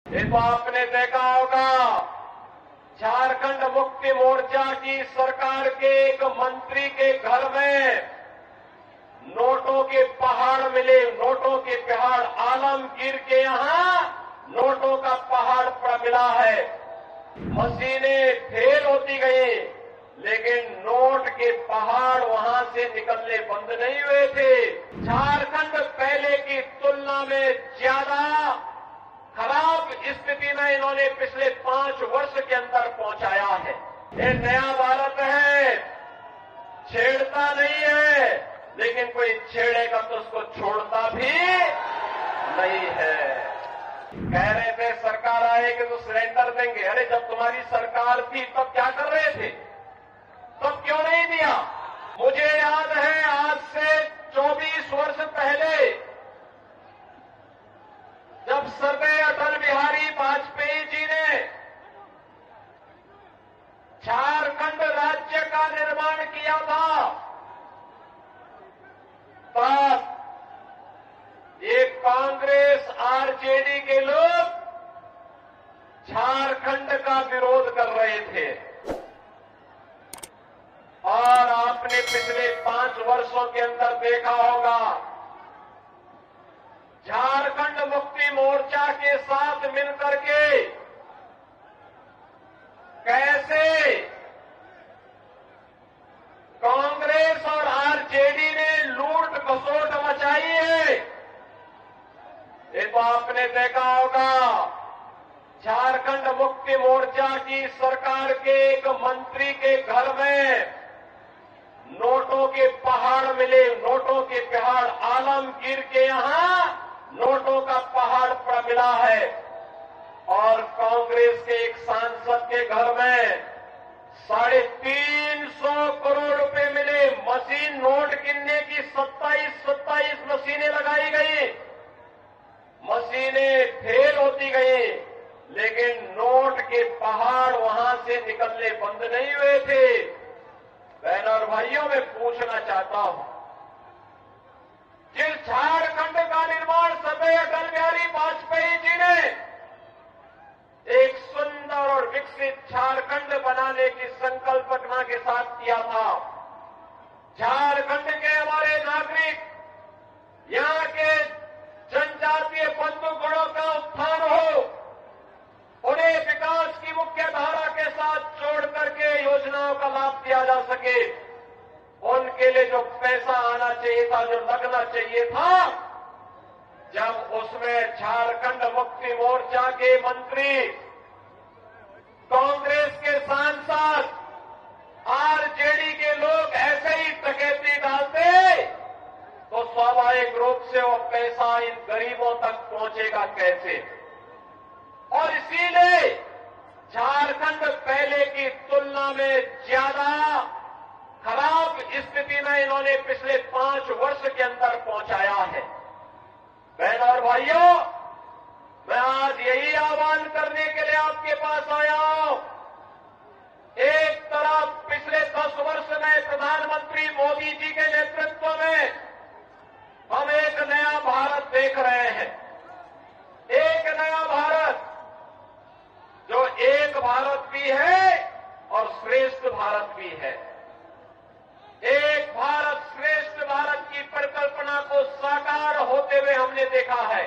ये तो आपने देखा होगा, झारखंड मुक्ति मोर्चा की सरकार के एक मंत्री के घर में नोटों के पहाड़ मिले। नोटों के पहाड़, आलमगीर के यहां नोटों का पहाड़ पर मिला है। मशीनें फेल होती गई, लेकिन नोट के पहाड़ वहां से निकलने बंद नहीं हुए थे। झारखंड पहले की तुलना में ज्यादा खराब स्थिति में इन्होंने पिछले 5 वर्ष के अंदर पहुंचाया है। ये नया भारत है, छेड़ता नहीं है, लेकिन कोई छेड़ेगा तो उसको छोड़ता भी नहीं है। कह रहे थे सरकार आएगी तो सिलेंडर देंगे। अरे जब तुम्हारी सरकार थी तब क्या कर रहे थे? तब क्यों नहीं दिया? मुझे याद है, आज से 24 वर्ष पहले जब स्वर्गीय अटल बिहारी वाजपेयी जी ने झारखंड राज्य का निर्माण किया था, तब ये कांग्रेस आरजेडी के लोग झारखंड का विरोध कर रहे थे। और आपने पिछले 5 वर्षों के अंदर देखा होगा, झारखंड मुक्ति मोर्चा के साथ मिलकर के कैसे कांग्रेस और आरजेडी ने लूट खसोट मचाई है। ये तो आपने देखा होगा, झारखंड मुक्ति मोर्चा की सरकार के एक मंत्री के घर में नोटों के पहाड़ मिले। नोटों के पहाड़, आलमगीर के यहां नोटों का पहाड़ पर मिला है। और कांग्रेस के एक सांसद के घर में 350 करोड़ रुपए मिले। मशीन नोट गिनने की 27 मशीनें लगाई गई, मशीनें फेल होती गई, लेकिन नोट के पहाड़ वहां से निकलने बंद नहीं हुए थे। बहनों और भाइयों, मैं पूछना चाहता हूं, जिस झारखंड का निर्माण स्वर्गीय अटल बिहारी वाजपेयी जी ने एक सुंदर और विकसित झारखंड बनाने की संकल्पना के साथ किया था, झारखंड के हमारे नागरिक, यहां के जनजातीय बंधुगणों का उत्थान हो, उन्हें विकास की मुख्य धारा के साथ जोड़ करके योजनाओं का लाभ दिया जा सके, उनके लिए जो पैसा आना चाहिए था, जो लगना चाहिए था, जब उसमें झारखंड मुक्ति मोर्चा के मंत्री, कांग्रेस के सांसद, आरजेडी के लोग ऐसे ही डकैती डालते, तो स्वाभाविक रूप से वो पैसा इन गरीबों तक पहुंचेगा कैसे? और इसीलिए झारखंड पहले की तुलना में ज्यादा खराब स्थिति में इन्होंने पिछले 5 वर्ष के अंदर पहुंचाया है। बहनों और भाइयों, मैं आज यही आह्वान करने के लिए आपके पास आया हूं। एक तरफ पिछले 10 वर्ष में प्रधानमंत्री मोदी जी के नेतृत्व में हम एक नया भारत देख रहे हैं, एक नया भारत जो एक भारत भी है और श्रेष्ठ भारत भी है। एक भारत श्रेष्ठ भारत की परिकल्पना को साकार होते हुए हमने देखा है।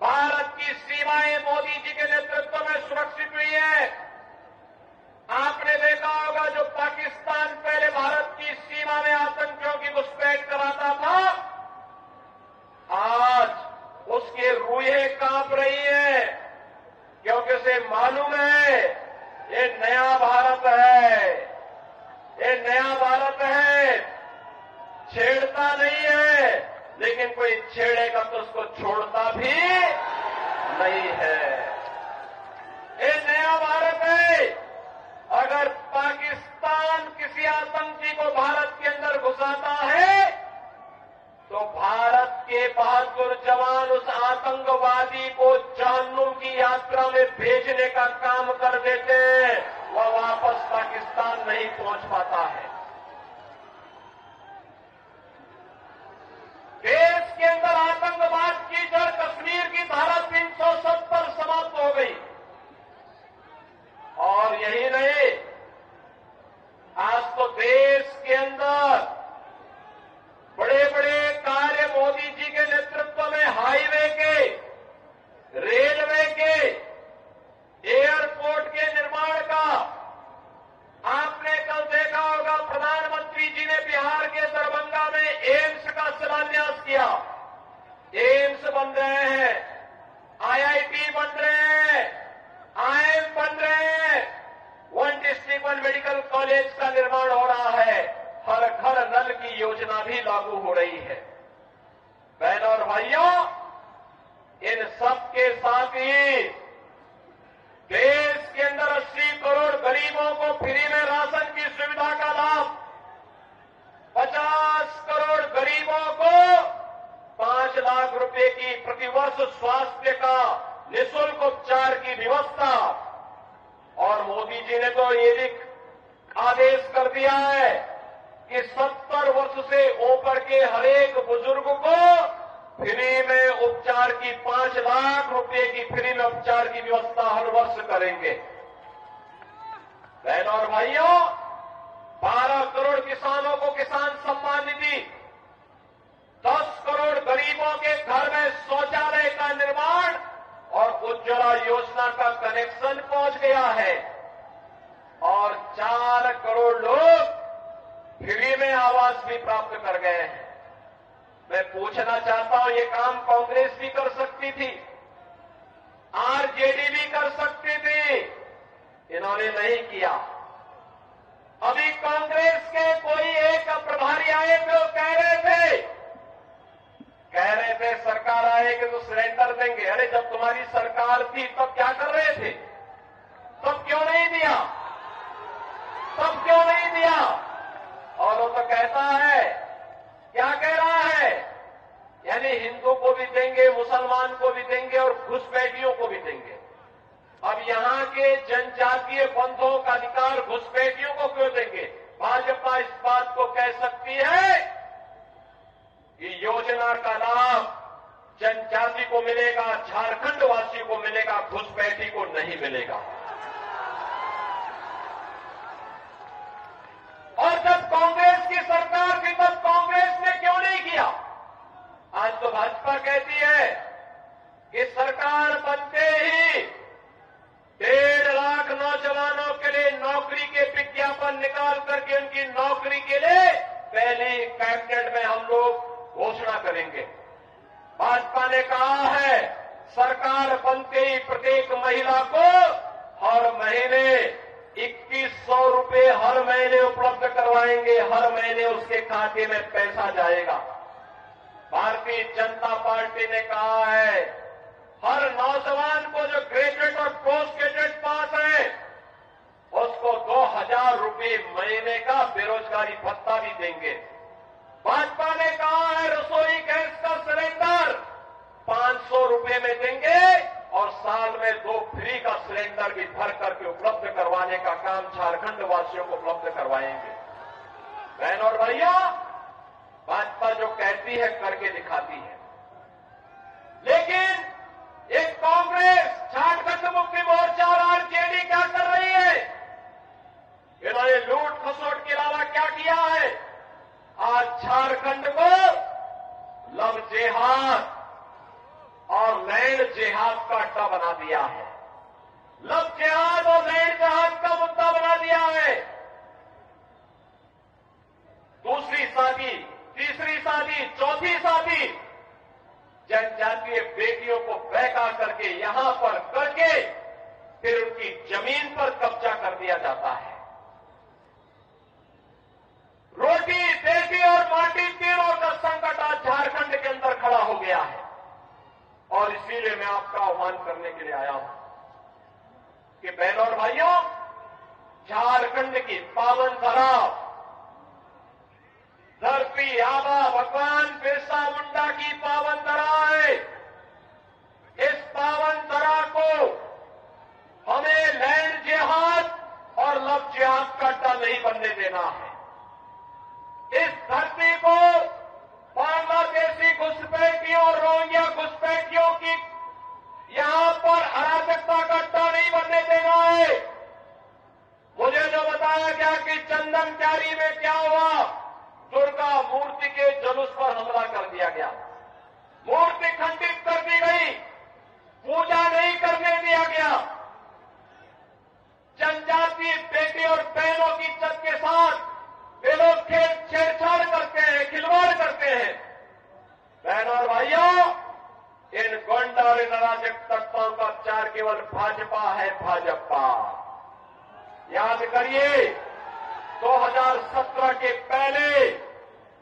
भारत की सीमाएं मोदी जी के नेतृत्व में सुरक्षित हुई है। आपने देखा होगा, जो पाकिस्तान पहले भारत की सीमा में आतंकियों की घुसपैठ कराता था, आज उसकी रूहें कांप रही है, क्योंकि उसे मालूम है ये नया भारत है, ये नया भारत है, छेड़ता नहीं है, लेकिन कोई छेड़ेगा तो उसको छोड़ता भी नहीं है। ये नया भारत है। अगर पाकिस्तान किसी आतंकी को भारत के अंदर घुसाता है, तो भारत के बहादुर जवान उस आतंकवादी को जहन्नुम की यात्रा में भेजने का काम कर देते हैं, वह वापस पाकिस्तान नहीं पहुंच पाता है। देश के अंदर आतंकवाद की जड़ कश्मीर की धारा 370 आईआईटी बन रहे हैं, आईएम बन रहे हैं, one district one medical college का निर्माण हो रहा है, हर घर नल की योजना भी लागू हो रही है। बहनों और भाइयों, इन सब के साथ ही देश के अंदर 80 करोड़ गरीबों को फ्री में राशन की सुविधा का लाभ, 50 करोड़ गरीबों को 5 लाख रुपए की प्रतिवर्ष स्वास्थ्य का निःशुल्क उपचार की व्यवस्था, और मोदी जी ने तो ये भी आदेश कर दिया है कि 70 वर्ष से ऊपर के हरेक बुजुर्ग को फ्री में उपचार की 5 लाख रुपए की फ्री में उपचार की व्यवस्था हर वर्ष करेंगे। बहनों और भाइयों, 12 करोड़ किसानों को किसान सम्मान निधि, 10 करोड़ गरीबों के घर में शौचालय का निर्माण और उज्ज्वला योजना का कनेक्शन पहुंच गया है, और 4 करोड़ लोग फ्री में आवास भी प्राप्त कर गए हैं। मैं पूछना चाहता हूं, ये काम कांग्रेस भी कर सकती थी, आरजेडी भी कर सकती थी, इन्होंने नहीं किया। अभी कांग्रेस के कोई एक प्रभारी आए थे, कह रहे थे सरकार आएगी तो सिलेंडर देंगे। अरे जब तुम्हारी सरकार थी तब क्या कर रहे थे? तब क्यों नहीं दिया? तब क्यों नहीं दिया? और वो तो कहता है, क्या कह रहा है, यानी हिंदू को भी देंगे, मुसलमान को भी देंगे और घुसपैठियों को भी देंगे। अब यहां के जनजातीय बंधुओं का अधिकार घुसपैठियों को क्यों देंगे? भाजपा इस बात को कह सकती है कि योजना का लाभ जनजाति को मिलेगा, झारखंड वासी को मिलेगा, घुसपैठी को नहीं मिलेगा। और जब कांग्रेस की सरकार थी तब कांग्रेस ने क्यों नहीं किया? आज तो भाजपा कहती है कि सरकार बनते ही 1.5 लाख नौजवानों के लिए नौकरी के विज्ञापन निकाल करके उनकी नौकरी के लिए पहली कैबिनेट में हम लोग घोषणा करेंगे। भाजपा ने कहा है सरकार बनते ही प्रत्येक महिला को हर महीने 2100 रुपए हर महीने उपलब्ध करवाएंगे, हर महीने उसके खाते में पैसा जाएगा। भारतीय जनता पार्टी ने कहा है हर नौजवान को जो ग्रेजुएट और पोस्ट ग्रेजुएट पास है उसको 2000 रुपए महीने का बेरोजगारी भत्ता भी देंगे। भाजपा ने कहा है रसोई गैस का सिलेंडर 500 रुपए में देंगे और साल में 2 फ्री का सिलेंडर भी भर करके उपलब्ध करवाने का काम झारखंड वासियों को उपलब्ध करवाएंगे। बहनों और भाइयों, भाजपा जो कहती है करके दिखाती है, लेकिन एक कांग्रेस, झारखंड मुक्ति मोर्चा और आरजेडी क्या कर रही है? इन्होंने लूट खसोट के अलावा क्या किया है? आज झारखंड को लव जेहाद और लैंड जेहाद का अड्डा बना दिया है। लव जेहाद और लैंड जेहाद का मुद्दा बना दिया है। दूसरी शादी, तीसरी शादी, चौथी शादी जनजातीय बेटियों को बहका करके यहां पर करके फिर उनकी जमीन पर कब्जा कर दिया जाता है। रोटी, देगी और माटी तीनों का संकट आज झारखंड के अंदर खड़ा हो गया है, और इसीलिए मैं आपका आह्वान करने के लिए आया हूं कि बहनों और भाइयों, झारखंड की पावन धरा, धरती आबा भगवान बिरसा मुंडा की पावन धरा है। इस पावन धरा को हमें लैंड जिहाद और लव जिहाद का अड्डा नहीं बनने देना है। इस धरती को बांग्लादेशी घुसपैठियों, रोहिंग्या घुसपैठियों की यहां पर अराजकता का अड्डा नहीं बनने देना है। मुझे जो बताया गया कि चंदन क्यारी में क्या हुआ, दुर्गा मूर्ति के जुलूस पर हमला कर दिया गया, मूर्ति खंडित कर दी गई, पूजा नहीं करने दिया गया। जनजातीय बेटी और बहनों की इज्जत के साथ वे लोग छेड़छाड़ करते हैं, खिलवाड़ करते हैं। बहनों और भाइयों, इन गोंडा और इन अराजक भाजपाओं का विचार केवल भाजपा है, भाजपा। याद करिए 2017 के पहले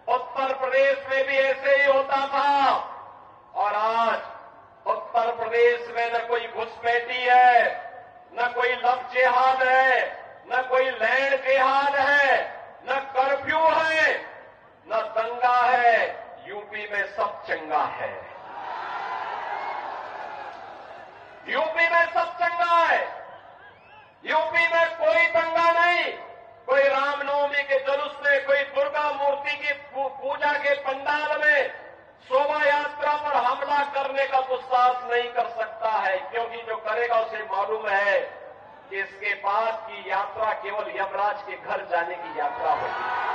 उत्तर प्रदेश में भी ऐसे ही होता था और आज उत्तर प्रदेश में न कोई घुसपैठी है, न कोई लव जिहाद है, न कोई लैंड जिहाद है, न कर्फ्यू है, न दंगा है। यूपी में सब चंगा है। यूपी में सब चंगा है। यूपी में कोई दंगा नहीं, कोई रामनवमी के जुलूस में, कोई दुर्गा मूर्ति की पूजा के पंडाल में शोभा यात्रा पर हमला करने का दुस्साहस नहीं कर सकता है, क्योंकि जो करेगा उसे मालूम है कि इसके बाद की यात्रा केवल यमराज के घर जाने की यात्रा होगी।